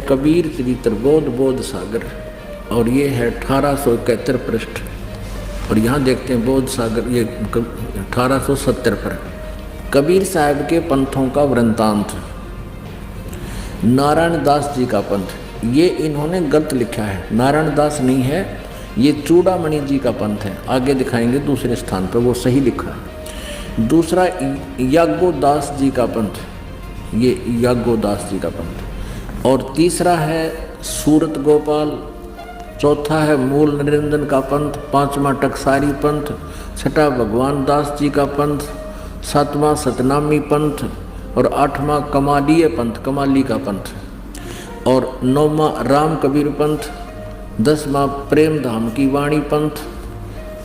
कबीर चरित्र बोध सागर, और ये है 1871 पृष्ठ। और यहाँ देखते हैं बोध सागर, ये 1870 पर कबीर साहब के पंथों का वृंतांत। नारायण दास जी का पंथ, ये इन्होंने गलत लिखा है, नारायण दास नहीं है, ये चूड़ामणि जी का पंथ है। आगे दिखाएंगे दूसरे स्थान पर वो सही लिखा है। दूसरा याज्ञोदास जी का पंथ, ये याज्ञोदास जी का पंथ। और तीसरा है सूरत गोपाल, चौथा है मूल निरंजन का पंथ, पांचवा टकसारी पंथ, छठा भगवान दास जी का पंथ, सातवां सतनामी पंथ, और आठवां कमालीय पंथ, कमाली का पंथ, और नौवां राम कबीर पंथ, 10वां प्रेम धाम की वाणी पंथ,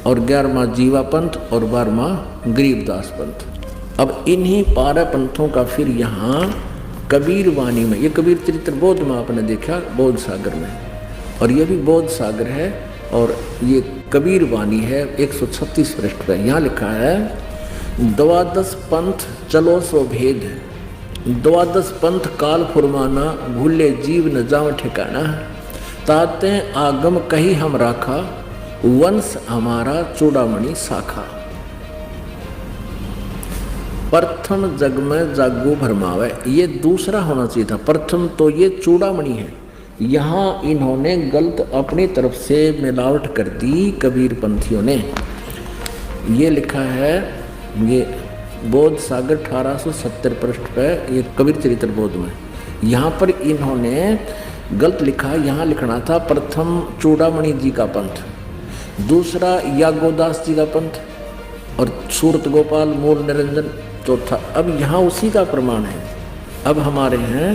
और 11वां जीवा पंथ, और 12वां गरीबदास पंथ। अब इन्हीं 12 पंथों का फिर यहाँ कबीर वाणी में, ये कबीर चरित्र बोध में आपने देखा, बोध सागर में, और ये भी बोध सागर है, और ये कबीर वाणी है 136 पृष्ठ पर। यहाँ लिखा है 12 पंथ चलो सो भेद, 12 पंथ काल फुरमाना, भूले जीव न जाओ ठिकाना, ताते आगम कही हम राखा, वंश हमारा चूड़ामणि शाखा। प्रथम जग में जागू भरमावे, ये दूसरा होना चाहिए था, प्रथम तो ये चूड़ामणि है। यहाँ इन्होंने गलत अपनी तरफ से मिलावट कर दी कबीर पंथियों ने। ये लिखा है, ये बोध सागर 1870 पृष्ठ पर, ये कबीर चरित्र बोध में। यहाँ पर इन्होंने गलत लिखा, यहाँ लिखना था प्रथम चूड़ामणि जी का पंथ, दूसरा याज्ञोदास जी का पंथ, और सूरत गोपाल मूल निरंजन चौथा। अब यहाँ उसी का प्रमाण है। अब हमारे हैं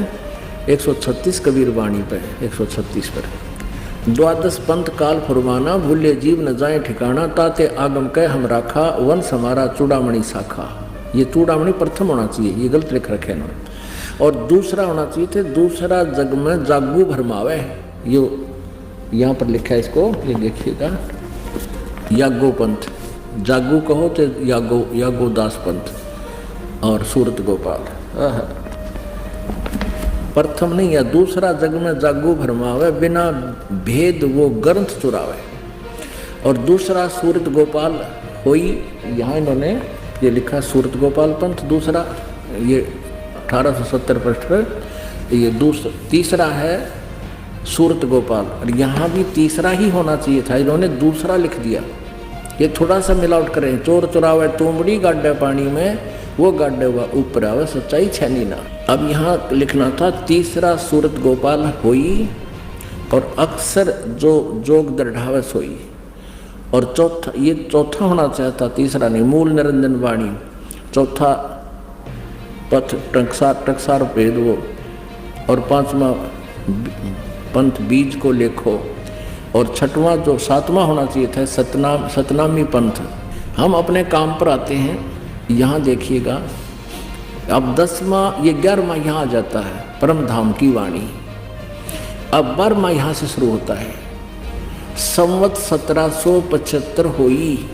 136 कबीर वाणी पे, 136 पर 12 पंथ काल फुरमाना, भूले जीव न जाए ठिकाना, ताते आगम कह हम राखा, वंश हमारा चूड़ामणि शाखा। ये चूड़ामणि प्रथम होना चाहिए, ये गलत लिख रखे इन्होंने। और दूसरा होना चाहिए थे, दूसरा जग में जागू भरमावे, ये यहाँ पर लिखा है इसको, ये देखिएगा, याज्ञो पंथ, जागू कहो तो याज्ञोदास पंथ, और सूरत गोपाल। प्रथम नहीं है, दूसरा जग में जागू भरमावे, बिना भेद वो ग्रंथ चुरावे। और दूसरा सूरत गोपाल होई, यहाँ इन्होंने ये लिखा सूरत गोपाल पंथ दूसरा, ये 1870 पृष्ठ पर। ये तीसरा है सूरत गोपाल, और यहाँ भी तीसरा ही होना चाहिए था, इन्होंने दूसरा लिख दिया। ये थोड़ा सा मिलावट करें, चोर चुरावे तुमड़ी गाड्डे पानी में, वो गाड्डे हुआ ऊपर आवे, सच्चाई छैनी ना। अब यहाँ लिखना था तीसरा सूरत गोपाल होई, और अक्सर जो जोग दृढ़ावे सोई। और चौथा, ये चौथा होना चाहता, तीसरा नहीं, मूल निरंजन वाणी, चौथा पथ टकसार भेद वो, और 5वां पंथ बीज को लेखो, और 6वां जो 7वां होना चाहिए था सतनामी पंथ। हम अपने काम पर आते हैं, यहाँ देखिएगा, अब 10वां, ये 11वां यहाँ आ जाता है, परम धाम की वाणी। अब 12वां यहाँ से शुरू होता है, संवत 1775 होई।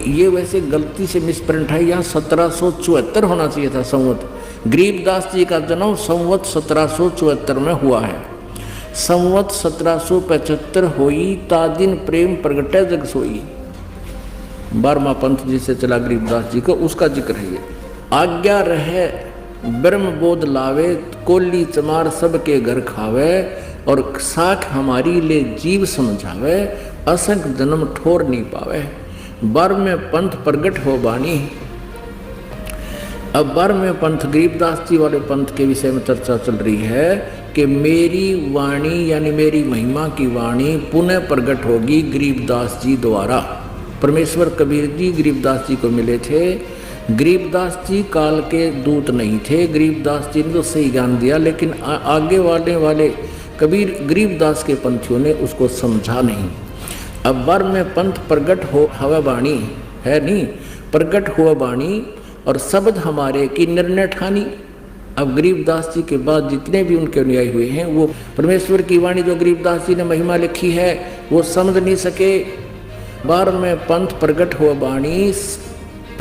ये वैसे गलती से मिसप्रिंट है, यहाँ 1774 होना चाहिए था संवत। गरीबदास जी का जन्म संवत 1774 में हुआ है। संवत 1775 होई, तादिन प्रेम प्रगटे जग सोई। 12वां पंथ जिसे चला गरीबदास जी को, उसका जिक्र है ये। आज्ञा रहे ब्रह्म बोध लावे, कोली चमार सबके घर खावे, और साख हमारी ले जीव समझावे, असंख्य जन्म ठोर नहीं पावे। 12वें पंथ प्रगट हो बानी। अब 12वें पंथ गरीबदास जी वाले पंथ के विषय में चर्चा चल रही है कि मेरी वाणी यानी मेरी महिमा की वाणी पुनः प्रकट होगी गरीबदास जी द्वारा। परमेश्वर कबीर जी गरीबदास जी को मिले थे। गरीबदास जी काल के दूत नहीं थे, गरीबदास जी ने तो सही ज्ञान दिया, लेकिन आगे वाले कबीर गरीबदास के पंथियों ने उसको समझा नहीं। अब 12वें पंथ प्रगट हो हवा बाणी है नहीं, प्रगट हुआ बाणी और शब्द हमारे की निर्णय ठानी। अब गरीबदास जी के बाद जितने भी उनके अनुयायी हुए हैं वो परमेश्वर की वाणी जो गरीबदास जी ने महिमा लिखी है वो समझ नहीं सके। 12वें पंथ प्रगट हुआ बाणी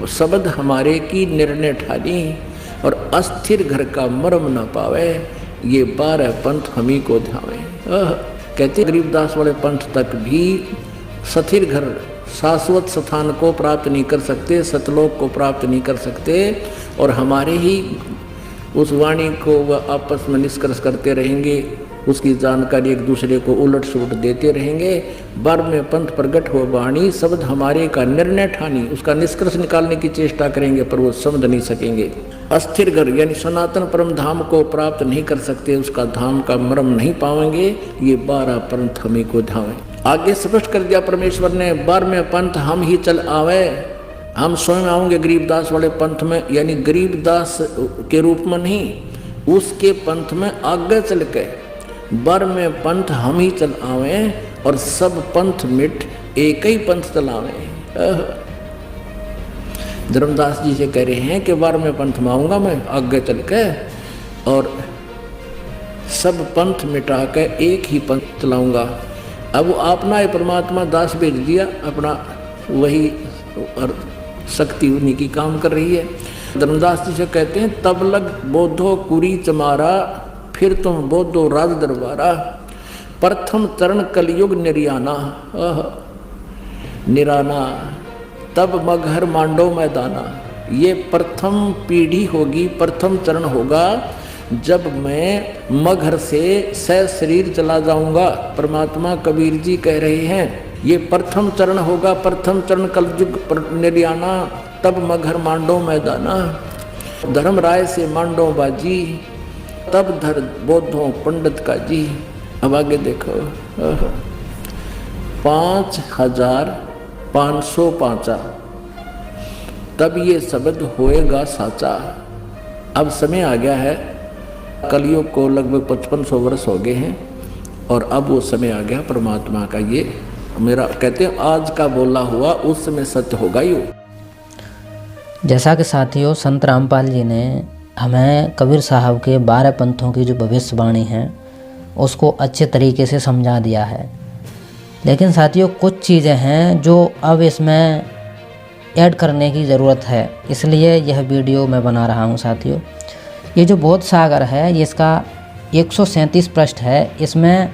शब्द हमारे की निर्णय ठानी और अस्थिर घर का मर्म न पावे। ये 12 पंथ हमी को ध्यावे। कहते गरीबदास वाले पंथ तक भी स्थिर घर शाश्वत स्थान को प्राप्त नहीं कर सकते, सतलोक को प्राप्त नहीं कर सकते, और हमारे ही उस वाणी को वह आपस में निष्कर्ष करते रहेंगे, उसकी जानकारी एक दूसरे को उलट सुलट देते रहेंगे। 12वें पंथ प्रगट हो वाणी शब्द हमारे का निर्णय ठानी, उसका निष्कर्ष निकालने की चेष्टा करेंगे पर वो समझ नहीं सकेंगे। अस्थिर घर यानी सनातन परम धाम को प्राप्त नहीं कर सकते, उसका धाम का मर्म नहीं पाएंगे। ये 12 पंथ हमें को धावे। आगे स्पष्ट कर दिया परमेश्वर ने, 12वें पंथ हम ही चल आवे, हम स्वयं आऊंगे गरीबदास वाले पंथ में, यानी गरीबदास के रूप में नहीं, उसके पंथ में आगे चल के 12वें पंथ हम ही चल आवे और सब पंथ मिट एक ही पंथ चलावे। धर्मदास जी से कह रहे हैं कि 12वें पंथ में आऊंगा मैं आगे चल के, और सब पंथ मिटा के एक ही पंथ चलाऊंगा। अब वो अपना ही परमात्मा दास भेज दिया, अपना वही और शक्ति उन्हीं की काम कर रही है। धर्मदास जी से कहते हैं, तब लग बोधो कुरी चमारा, फिर तुम बोधो राज दरबारा, प्रथम चरण कलयुग निर्याना, निराना, तब मगहर मांडो मैदाना। ये प्रथम पीढ़ी होगी, प्रथम चरण होगा जब मैं मगहर से शरीर चला जाऊंगा। परमात्मा कबीर जी कह रहे हैं ये प्रथम चरण होगा, प्रथम चरण कलयुग निर्याना, तब मगहर मांडो मैदाना। धर्म राय से मांडो बाजी, तब धर बोधो पंडित का जी। अब आगे देखो, 5505 तब ये शब्द होएगा साचा। अब समय आ गया है, कलयुग को लगभग 5500 वर्ष हो गए हैं, और अब वो समय आ गया परमात्मा का। ये मेरा कहते हैं आज का बोला हुआ उस समय सत्य होगा। ये जैसा कि साथियों संत रामपाल जी ने हमें कबीर साहब के 12 पंथों की जो भविष्यवाणी है उसको अच्छे तरीके से समझा दिया है, लेकिन साथियों कुछ चीज़ें हैं जो अब इसमें ऐड करने की ज़रूरत है, इसलिए यह वीडियो मैं बना रहा हूं। साथियों ये जो बोध सागर है ये इसका 137 पृष्ठ है, इसमें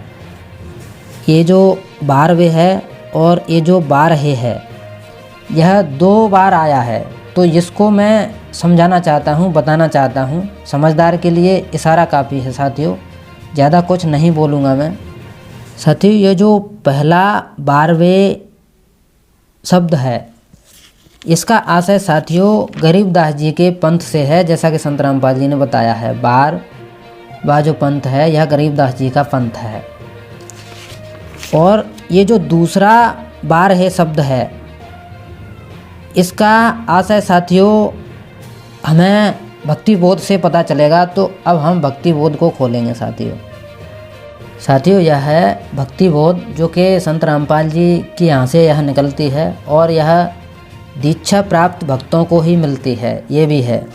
ये जो 12वें है और ये जो 12 है यह 2 बार आया है, तो इसको मैं समझाना चाहता हूँ, बताना चाहता हूँ। समझदार के लिए इशारा काफ़ी है साथियों, ज़्यादा कुछ नहीं बोलूँगा मैं। साथियों ये जो पहला 12वें शब्द है इसका आशय साथियों गरीबदास जी के पंथ से है, जैसा कि संत रामपाल जी ने बताया है। 12वां जो पंथ है यह गरीबदास जी का पंथ है। और ये जो दूसरा 12 शब्द है इसका आशय साथियों हमें भक्ति बोध से पता चलेगा, तो अब हम भक्ति बोध को खोलेंगे साथियों। यह है भक्ति बोध जो कि संत रामपाल जी की यहाँ से यह निकलती है, और यह दीक्षा प्राप्त भक्तों को ही मिलती है, ये भी है।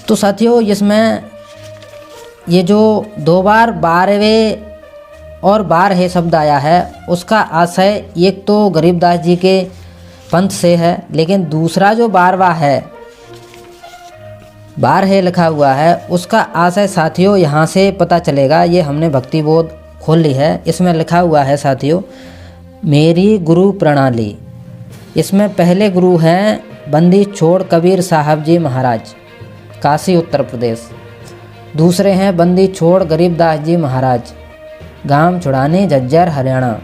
तो साथियों इसमें ये जो 2 बार 12वें और 12 शब्द आया है उसका आशय एक तो गरीबदास जी के पंथ से है, लेकिन दूसरा जो 12वां है 12 लिखा हुआ है उसका आशय साथियों यहाँ से पता चलेगा। ये हमने भक्ति बोध खोल ली है, इसमें लिखा हुआ है साथियों मेरी गुरु प्रणाली। इसमें पहले गुरु हैं बंदी छोड़ कबीर साहब जी महाराज, काशी उत्तर प्रदेश। दूसरे हैं बंदी छोड़ गरीबदास जी महाराज, गांव छुड़ाने झज्जर हरियाणा।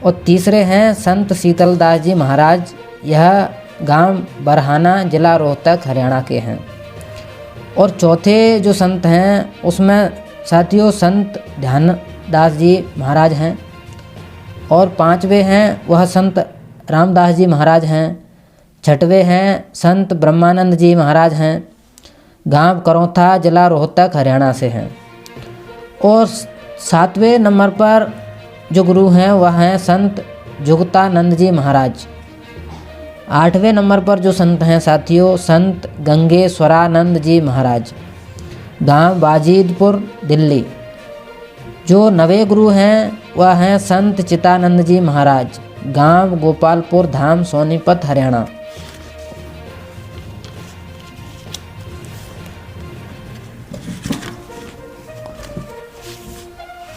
और तीसरे हैं संत शीतलदास जी महाराज, यह गांव बरहाना जिला रोहतक हरियाणा के हैं। और चौथे जो संत हैं उसमें साथियों संत ध्यानदास जी महाराज हैं, और 5वें हैं वह संत रामदास जी महाराज हैं। 6वें हैं संत ब्रह्मानंद जी महाराज हैं, गांव करौथा जिला रोहतक हरियाणा से हैं। और 7वें नंबर पर जो गुरु हैं वह हैं संत जुगतानंद जी महाराज। 8वें नंबर पर जो संत हैं साथियों संत गंगेश्वरानंद जी महाराज, गांव बाजिदपुर दिल्ली। जो 9वें गुरु हैं वह हैं संत चितानंद जी महाराज, गांव गोपालपुर धाम सोनीपत हरियाणा।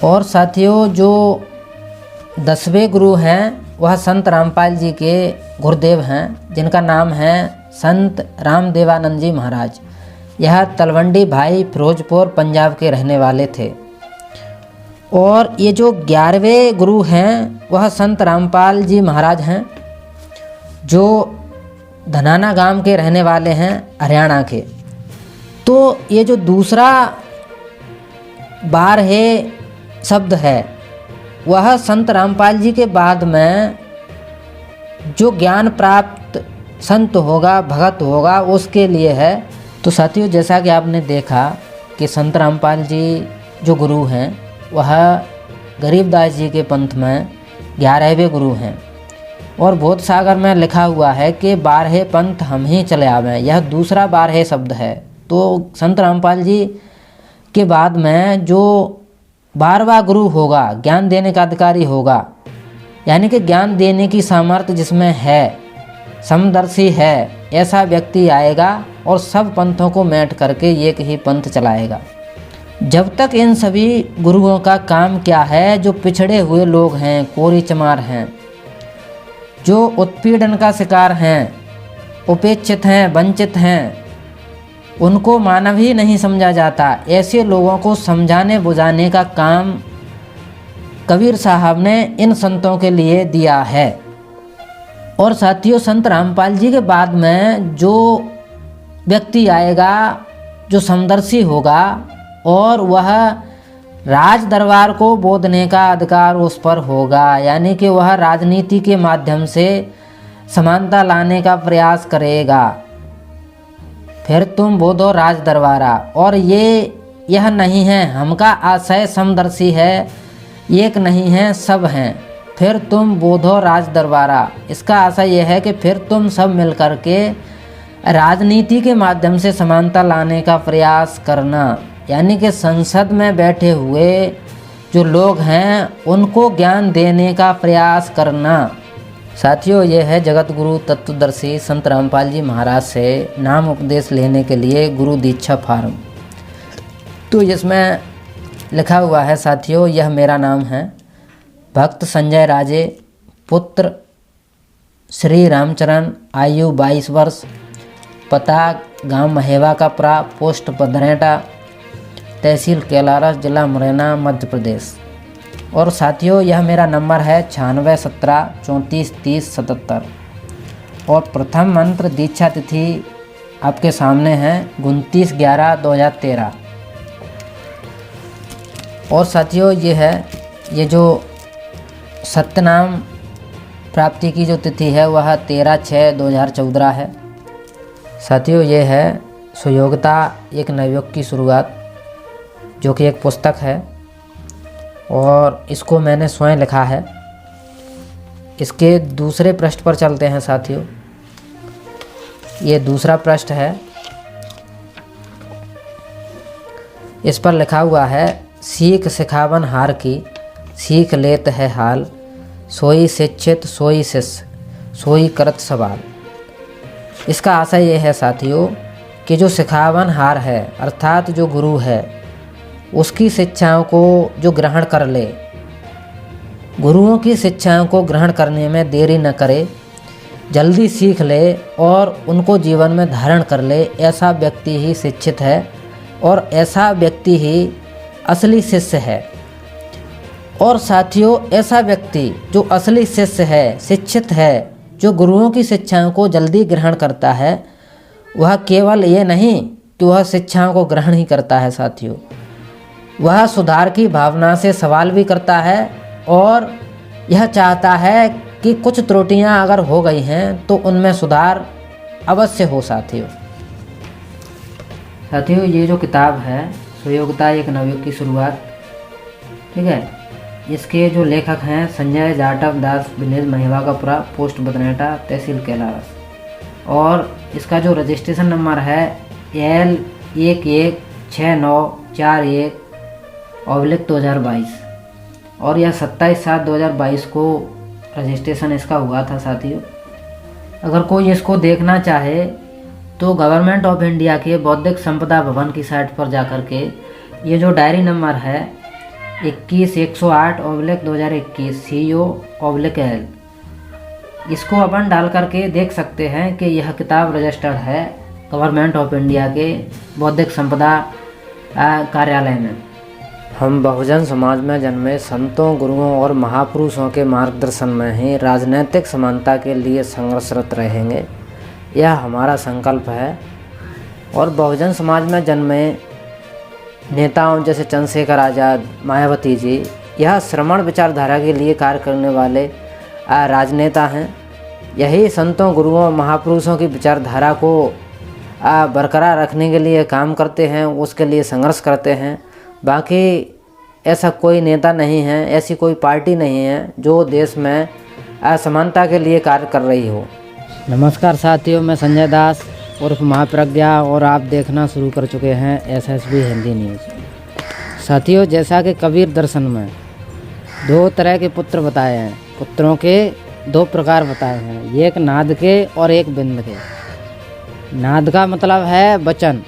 और साथियों जो 10वें गुरु हैं वह संत रामपाल जी के गुरुदेव हैं, जिनका नाम है संत रामदेवानंद जी महाराज। यह तलवंडी भाई फिरोजपुर पंजाब के रहने वाले थे। और ये जो 11वें गुरु हैं वह संत रामपाल जी महाराज हैं, जो धनाना गांव के रहने वाले हैं, हरियाणा के। तो ये जो दूसरा 12 शब्द है वह संत रामपाल जी के बाद में जो ज्ञान प्राप्त संत होगा, भगत होगा, उसके लिए है। तो साथियों जैसा कि आपने देखा कि संत रामपाल जी जो गुरु हैं वह गरीबदास जी के पंथ में 11वें गुरु हैं। और बोध सागर में लिखा हुआ है कि 12 पंथ हम ही चले आवे, यह दूसरा 12 शब्द है। तो संत रामपाल जी के बाद में जो 12वां गुरु होगा, ज्ञान देने का अधिकारी होगा, यानी कि ज्ञान देने की सामर्थ्य जिसमें है, समदर्शी है, ऐसा व्यक्ति आएगा और सब पंथों को मेट करके एक ही पंथ चलाएगा। जब तक इन सभी गुरुओं का काम क्या है, जो पिछड़े हुए लोग हैं, कोरी चमार हैं, जो उत्पीड़न का शिकार हैं, उपेक्षित हैं, वंचित हैं, उनको मानव ही नहीं समझा जाता, ऐसे लोगों को समझाने बुझाने का काम कबीर साहब ने इन संतों के लिए दिया है। और साथियों संत रामपाल जी के बाद में जो व्यक्ति आएगा, जो समदर्शी होगा, और वह राज दरबार को बोधने का अधिकार उस पर होगा, यानी कि वह राजनीति के माध्यम से समानता लाने का प्रयास करेगा। फिर तुम बोधो राज दरबारा। और यह नहीं है हमका आशय समदर्शी है, एक नहीं है सब हैं, फिर तुम बोधो राज दरबारा। इसका आशय यह है कि फिर तुम सब मिलकर के राजनीति के माध्यम से समानता लाने का प्रयास करना, यानी कि संसद में बैठे हुए जो लोग हैं उनको ज्ञान देने का प्रयास करना। साथियों ये है जगत गुरु तत्वदर्शी संत रामपाल जी महाराज से नाम उपदेश लेने के लिए गुरु दीक्षा फार्म। तो इसमें लिखा हुआ है साथियों, यह मेरा नाम है, भक्त संजय राजे, पुत्र श्री रामचरण, आयु 22 वर्ष, पता गांव महेवा का प्रा, पोस्ट बधरेटा, तहसील केलारस, जिला मुरैना, मध्य प्रदेश। और साथियों यह मेरा नंबर है 96 17 34 30 77। और प्रथम मंत्र दीक्षा तिथि आपके सामने है 29 11 2013। और साथियों ये जो सत्यनाम प्राप्ति की जो तिथि है वह 13 6 2014 है। साथियों ये है सुयोग्यता एक नवयुग की शुरुआत, जो कि एक पुस्तक है और इसको मैंने स्वयं लिखा है। इसके दूसरे पृष्ठ पर चलते हैं साथियों। ये दूसरा पृष्ठ है, इस पर लिखा हुआ है, सीख सिखावन हार की, सीख लेत है हाल, सोई शिक्षित सोई शिष्य, सोई करत सवाल। इसका आशय ये है साथियों कि जो सिखावन हार है अर्थात जो गुरु है उसकी शिक्षाओं को जो ग्रहण कर ले, गुरुओं की शिक्षाओं को ग्रहण करने में देरी न करे, जल्दी सीख ले और उनको जीवन में धारण कर ले, ऐसा व्यक्ति ही शिक्षित है और ऐसा व्यक्ति ही असली शिष्य है। और साथियों ऐसा व्यक्ति जो असली शिष्य है, शिक्षित है, जो गुरुओं की शिक्षाओं को जल्दी ग्रहण करता है, वह केवल ये नहीं कि वह शिक्षाओं को ग्रहण ही करता है साथियों, वह सुधार की भावना से सवाल भी करता है और यह चाहता है कि कुछ त्रुटियां अगर हो गई हैं तो उनमें सुधार अवश्य हो। साथियों ये जो किताब है सुयोग्यता एक नवयुग की शुरुआत, ठीक है, इसके जो लेखक हैं संजय जाटव दास, विलेज महेवा का पुरा, पोस्ट बदनेटा, तहसील केलारस। और इसका जो रजिस्ट्रेशन नंबर है L116941/2022 और यह 27 7 2022 को रजिस्ट्रेशन इसका हुआ था साथियों। अगर कोई इसको देखना चाहे तो गवर्नमेंट ऑफ इंडिया के बौद्धिक संपदा भवन की साइट पर जाकर के ये जो डायरी नंबर है 21-108/2021 CO/L। इसको अपन डाल करके देख सकते हैं कि यह किताब रजिस्टर्ड है गवर्नमेंट ऑफ इंडिया के बौद्धिक संपदा कार्यालय में। हम बहुजन समाज में जन्मे संतों, गुरुओं और महापुरुषों के मार्गदर्शन में ही राजनीतिक समानता के लिए संघर्षरत रहेंगे, यह हमारा संकल्प है। और बहुजन समाज में जन्मे नेताओं जैसे चंद्रशेखर आज़ाद, मायावती जी, यह श्रमण विचारधारा के लिए कार्य करने वाले राजनेता हैं। यही संतों, गुरुओं, महापुरुषों की विचारधारा को बरकरार रखने के लिए काम करते हैं, उसके लिए संघर्ष करते हैं। बाकी ऐसा कोई नेता नहीं है, ऐसी कोई पार्टी नहीं है जो देश में असमानता के लिए कार्य कर रही हो। नमस्कार साथियों, मैं संजय दास उर्फ महाप्रज्ञा और आप देखना शुरू कर चुके हैं SSB हिंदी न्यूज़। साथियों, जैसा कि कबीर दर्शन में 2 तरह के पुत्र बताए हैं, पुत्रों के 2 प्रकार बताए हैं, एक नाद के और एक बिंद के। नाद का मतलब है वचन,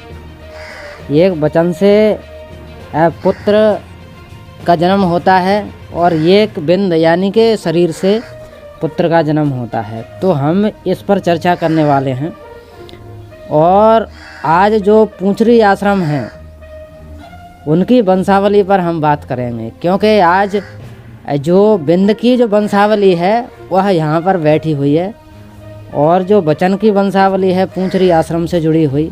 एक वचन से पुत्र का जन्म होता है और एक बिंद यानी कि शरीर से पुत्र का जन्म होता है। तो हम इस पर चर्चा करने वाले हैं। और आज जो पूंछरी आश्रम हैं उनकी वंशावली पर हम बात करेंगे, क्योंकि आज जो बिंद की जो वंशावली है वह यहाँ पर बैठी हुई है और जो बचन की वंशावली है पूंछरी आश्रम से जुड़ी हुई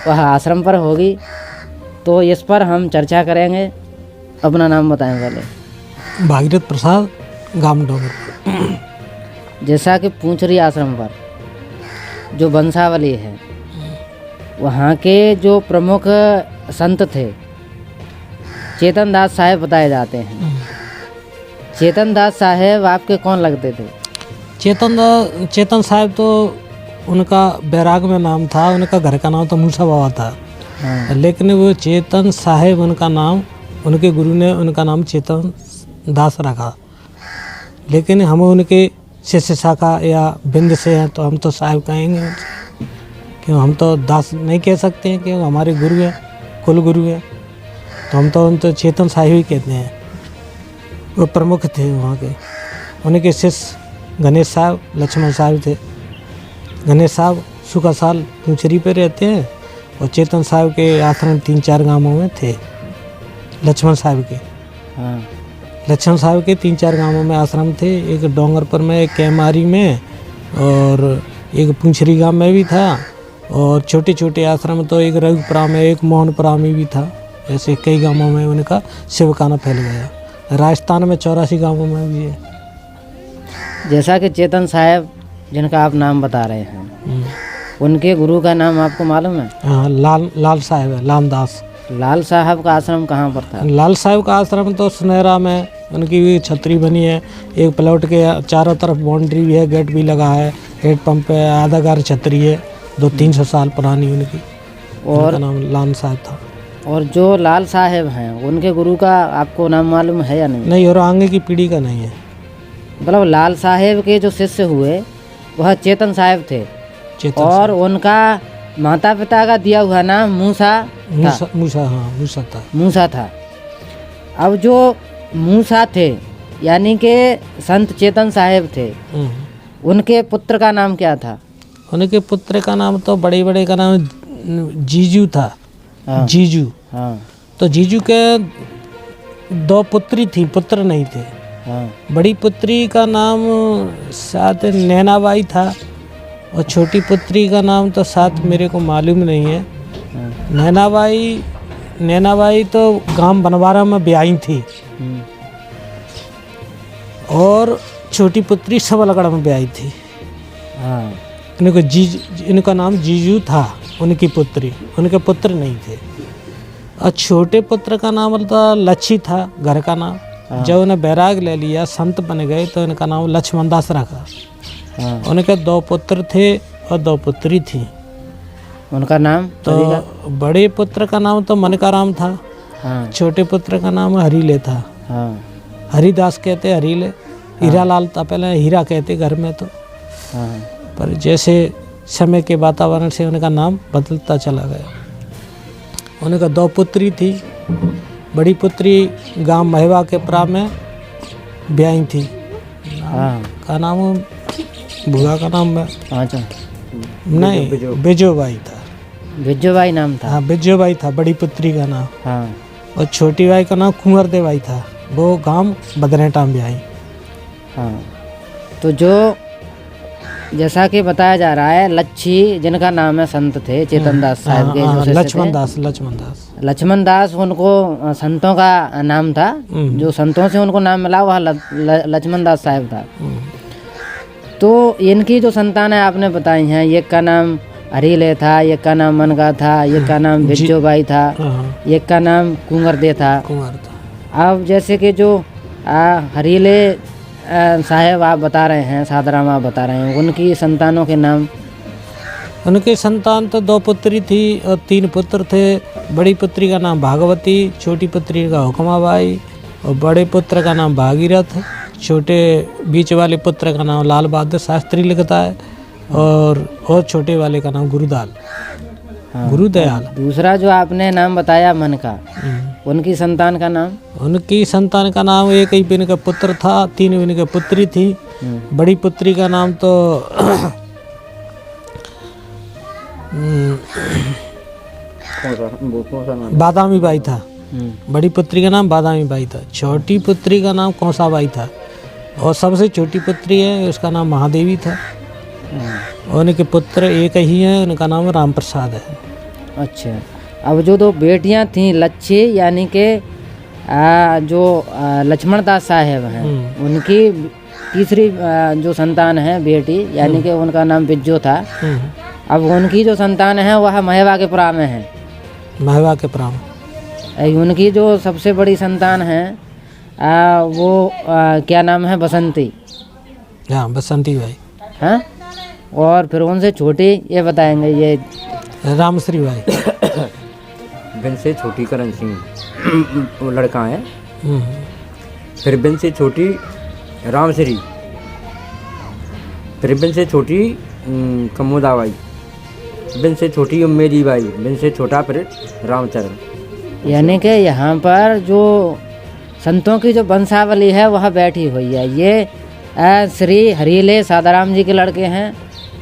वह आश्रम पर होगी। तो इस पर हम चर्चा करेंगे। अपना नाम बताएं पहले। भागीरथ प्रसाद, गाम डोंगर। जैसा कि पूंछरी आश्रम पर जो वंशावली है, वहाँ के जो प्रमुख संत थे चेतन दास साहेब बताए जाते हैं। चेतन दास साहेब आपके कौन लगते थे? चेतन साहब तो उनका बैराग में नाम था, उनका घर का नाम तो मूसा बाबा था। हाँ। लेकिन वो चेतन साहेब उनका नाम, उनके गुरु ने उनका नाम चेतन दास रखा। लेकिन हम उनके शिष्य शाखा या बिंद से हैं तो हम तो साहेब कहेंगे, क्यों हम तो दास नहीं कह सकते हैं, क्यों हमारे गुरु हैं, कुल गुरु हैं, तो हम तो उनको चेतन साहेब ही कहते हैं। वो प्रमुख थे वहाँ के। उनके शिष्य गणेश साहब, लक्ष्मण साहब थे। गणेश साहब सुखा साल पूंछरी पे रहते हैं और चेतन साहब के आश्रम 3-4 गांवों में थे। लक्ष्मण साहब के, हाँ, लक्ष्मण साहब के 3-4 गांवों में आश्रम थे। एक डोंगरपुर में, एक कैमारी में और एक पूंछरी गांव में भी था। और छोटे छोटे आश्रम तो एक रघुपुरा में, एक मोहनपुरा में भी था। ऐसे कई गांवों में उनका शिवकाना फैल गया। राजस्थान में 84 गांवों में भी है। जैसा कि चेतन साहब जिनका आप नाम बता रहे हैं, उनके गुरु का नाम आपको मालूम है? हाँ, लाल साहब है, लामदास। लाल साहब का आश्रम कहाँ पर था? लाल साहब का आश्रम तो सुनहरा में, उनकी भी छतरी बनी है। एक प्लॉट के चारों तरफ बाउंड्री भी है, गेट भी लगा है, हेड पंप है, आधा घर छतरी है, 200-300 साल पुरानी उनकी। और उनका नाम लाल साहब था। और जो लाल साहब हैं उनके गुरु का आपको नाम मालूम है या नहीं? नहीं, और आगे की पीढ़ी का नहीं है। मतलब लाल साहब के जो शिष्य हुए वह चेतन साहब थे। और उनका माता पिता का दिया हुआ नाम मूसा था। अब जो मूसा थे यानी कि संत चेतन साहब थे, उनके पुत्र का नाम क्या था? उनके पुत्र का नाम तो बड़े का नाम जीजू था। हाँ। जीजू। हाँ। तो जीजू के 2 पुत्री थी, पुत्र नहीं थे। हाँ। बड़ी पुत्री का नाम शायद नैनाबाई था और छोटी पुत्री का नाम तो शायद मेरे को मालूम नहीं है। नैनाबाई तो गांव बनवारा में ब्याही थी और छोटी पुत्री सबलगढ़ में ब्याही थी। हाँ। इनका नाम जीजू था, उनकी पुत्री, उनके पुत्र नहीं थे। और छोटे पुत्र का नाम था लच्छी था, घर का नाम। जब उन्हें बैराग ले लिया, संत बन गए, तो इनका नाम लक्ष्मण दास रखा। उनके 2 पुत्र थे और 2 पुत्री थी। उनका नाम? तो बड़े पुत्र का नाम तो मनकाराम था। हाँ। छोटे पुत्र का नाम हरीले था। हाँ। हरिदास कहते हरीले। हीरा लाल था पहले, हीरा कहते घर में तो। हाँ। पर जैसे समय के वातावरण से उनका नाम बदलता चला गया। उनका 2 पुत्री थी बड़ी पुत्री गांव महवा के प्रा में ब्याही थी। हाँ का नाम भूआ का नाम है अच्छा नहीं बिजोबाई था। बिज्जूबाई नाम था। हाँ बिजोबाई था बड़ी पुत्री का नाम। हाँ और छोटी बाई का नाम कुंवर देवाई था। वो गांव बदरेटा में ब्याही। हाँ तो जो जैसा कि बताया जा रहा है लच्छी जिनका नाम है संत थे चेतन दास साहब के जो शिष्य थे। लक्ष्मण दास लक्ष्मण दास उनको संतों का नाम था। जो संतों से उनको नाम मिला वह लक्ष्मण दास साहब था। तो इनकी जो संतान है आपने बताई हैं, एक का नाम हरीले था, एक का नाम मनगा था, एक का नाम बिज्जोबाई था, एक का नाम कुंवरदे था। अब जैसे कि जो हरीले साहेब आप बता रहे हैं, सादराम आप बता रहे हैं, उनकी संतानों के नाम? उनकी संतान तो 2 पुत्री थी और 3 पुत्र थे। बड़ी पुत्री का नाम भागवती, छोटी पुत्री का हुक्माबाई और बड़े पुत्र का नाम भागीरथ। छोटे बीच वाले पुत्र का नाम लाल बहादुर शास्त्री लिखता है और छोटे वाले का नाम गुरुदाल। हाँ, गुरुदयाल। दूसरा जो आपने नाम बताया मन का, उनकी संतान का नाम? उनकी संतान का नाम एक ही इनका पुत्र था, 3 इनके पुत्री थी। बड़ी पुत्री का नाम तो बादामी बाई था। बड़ी पुत्री का नाम बादामी बाई था। छोटी पुत्री का नाम कौसाबाई था और सबसे छोटी पुत्री है उसका नाम महादेवी था। और उनके पुत्र एक ही हैं, उनका नाम राम प्रसाद है। अच्छा, अब जो 2 बेटियां थीं लच्छी यानी कि जो लक्ष्मण दास साहेब हैं, उनकी तीसरी जो संतान है बेटी यानी कि उनका नाम बिज्जो था। अब उनकी जो संतान है वह महवा के पुरा में है। महवा के पुरा में उनकी जो सबसे बड़ी संतान है वो क्या नाम है? बसंती। हाँ बसंती बाई। हाँ, और फिर उनसे छोटी ये बताएंगे ये रामश्री बाई। बिन से छोटी करण सिंह वो लड़का है। फिर बिन से छोटी रामश्री, फिर बिन से छोटी कमोदा बाई, बिन से छोटी उम्मेदी बाई, बिन से छोटा फिर रामचरण। यानी कि यहाँ पर जो संतों की जो वंशावली है वह बैठी हुई है। ये श्री हरीले सादाराम जी के लड़के हैं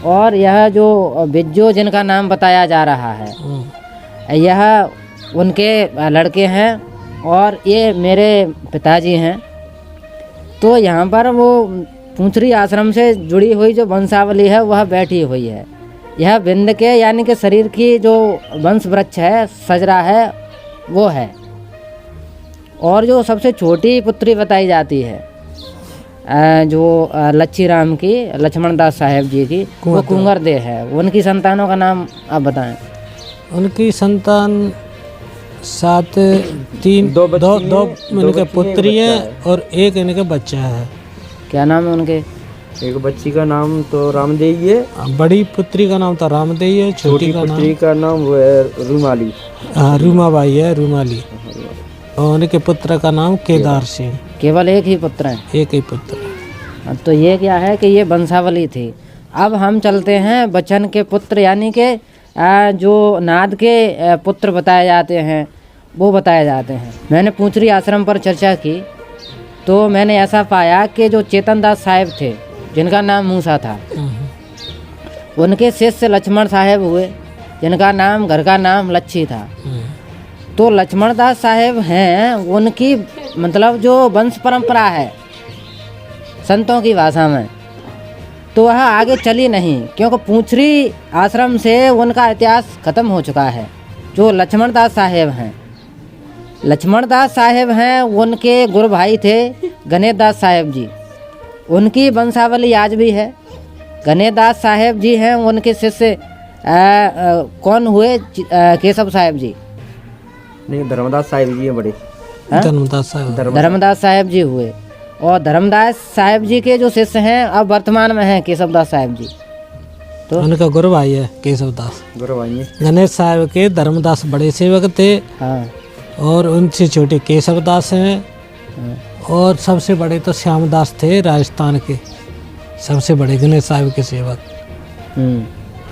और यह जो बिज्जो जिनका नाम बताया जा रहा है यह उनके लड़के हैं और ये मेरे पिताजी हैं। तो यहाँ पर वो पूंछरी आश्रम से जुड़ी हुई जो वंशावली है वह बैठी हुई है। यह बिंद के यानी कि शरीर की जो वंश वृक्ष है सजरा है वो है। और जो सबसे छोटी पुत्री बताई जाती है जो लच्छी राम की, लक्ष्मण दास साहेब जी की, वो कुंवरदे है। उनकी संतानों का नाम आप बताएं। उनकी संतान 7 3 दो इनके पुत्री है और एक इनके बच्चा है। क्या नाम है उनके? एक बच्ची का नाम तो रामदेवी है। बड़ी पुत्री का नाम तो रामदेवी है। छोटी पुत्री का नाम वो है रूमाली। हाँ रूमाबाई है, रूमाली। और उनके पुत्र का नाम केदार सिंह। केवल एक ही पुत्र है? एक ही पुत्र। तो ये क्या है कि ये वंशावली थी। अब हम चलते हैं बचन के पुत्र यानी कि जो नाद के पुत्र बताए जाते हैं वो बताए जाते हैं। मैंने पूंछरी आश्रम पर चर्चा की तो मैंने ऐसा पाया कि जो चेतन दास साहेब थे जिनका नाम मूसा था, उनके शिष्य लक्ष्मण साहेब हुए जिनका नाम घर का नाम लच्छी था। तो लक्ष्मण दास साहेब हैं, उनकी मतलब जो वंश परंपरा है संतों की भाषा में, तो वह आगे चली नहीं क्योंकि पूंछरी आश्रम से उनका इतिहास खत्म हो चुका है। जो लक्ष्मण दास साहेब हैं, लक्ष्मण दास साहेब हैं, उनके गुरु भाई थे गणेश दास साहेब जी। उनकी वंशावली आज भी है। गणेश दास साहेब जी हैं, उनके शिष्य कौन हुए? केशव साहेब जी नहीं, धर्मदास साहिब जी हैं बड़े। धर्मदास साहेब जी हुए और धर्मदास साहेब जी के जो शिष्य हैं अब वर्तमान में हैं केशव दास साहेब जी। तो उनका गुरु भाई है केशव दास। गुरु भाई गणेश साहब के धर्मदास बड़े सेवक थे। हाँ। और उनसे छोटे केशव दास हैं। और सबसे बड़े तो श्यामदास थे राजस्थान के, सबसे बड़े गणेश साहब के सेवक।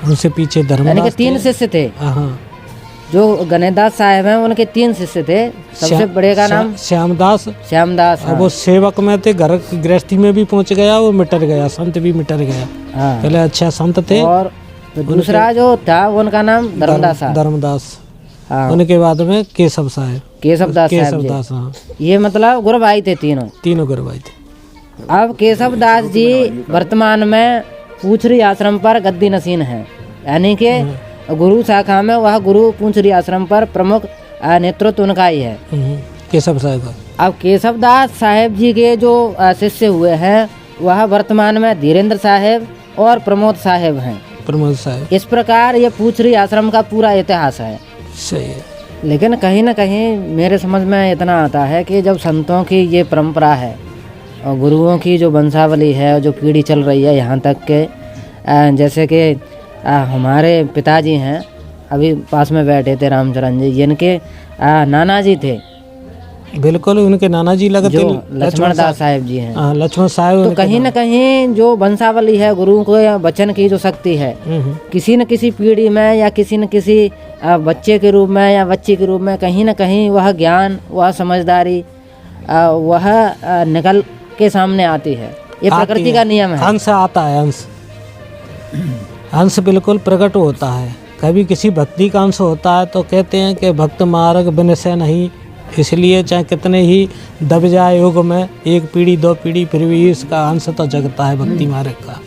उनसे पीछे धर्मदास। यानी कि 3 शिष्य थे। हाँ। जो गणेशदास साहब हैं उनके 3 शिष्य थे। सबसे बड़े का नाम श्यामदास। श्यामदास। अब वो सेवक में थे, घर की गृहस्थी में भी पहुंच गया, वो मिटर गया, संत भी मिटर गया। हाँ। पहले अच्छा संत थे। और दूसरा जो था उनका नाम धर्मदास साहब। धर्मदास। हाँ। उनके बाद में केशव साहब। केशवदास साहब जी। केशवदास, हाँ। ये मतलब गुरु भाई थे तीनों गुरुभाई थे। अब केशवदास जी वर्तमान में पूछरी आश्रम पर गद्दी नशीन है, यानी कि गुरु शाखा में वह गुरु पूछरी आश्रम पर प्रमुख नेतृत्व उनका ही है। केशव साहब का। अब केशवदास साहेब जी के जो शिष्य हुए हैं वह वर्तमान में धीरेन्द्र साहेब और प्रमोद साहेब हैं। प्रमोद साहब। इस प्रकार ये पूछरी आश्रम का पूरा इतिहास है। सही है। लेकिन कहीं ना कहीं मेरे समझ में इतना आता है कि जब संतों की ये परंपरा है और गुरुओं की जो वंशावली है, जो पीढ़ी चल रही है यहाँ तक के, जैसे कि हमारे पिताजी हैं, अभी पास में बैठे थे रामचरण जी, जिनके नाना जी थे। बिल्कुल उनके नाना जी लगते जो लक्ष्मण दास साहेब जी हैं। हाँ, लक्ष्मण साहब। तो कहीं ना कहीं जो वंशावली है, गुरुओं के वचन की जो शक्ति है, किसी न किसी पीढ़ी में या किसी न किसी बच्चे के रूप में या बच्ची के रूप में कहीं ना कहीं वह ज्ञान, वह समझदारी वह निकल के सामने आती है। ये प्रकृति का नियम है। अंश आता है, अंश बिल्कुल प्रकट होता है। कभी किसी भक्ति का अंश होता है तो कहते हैं कि भक्त मार्ग बिनसे नहीं, इसलिए चाहे कितने ही दब जाए युग में, 1 पीढ़ी 2 पीढ़ी फिर भी इसका अंश तो जगता है भक्ति मार्ग का।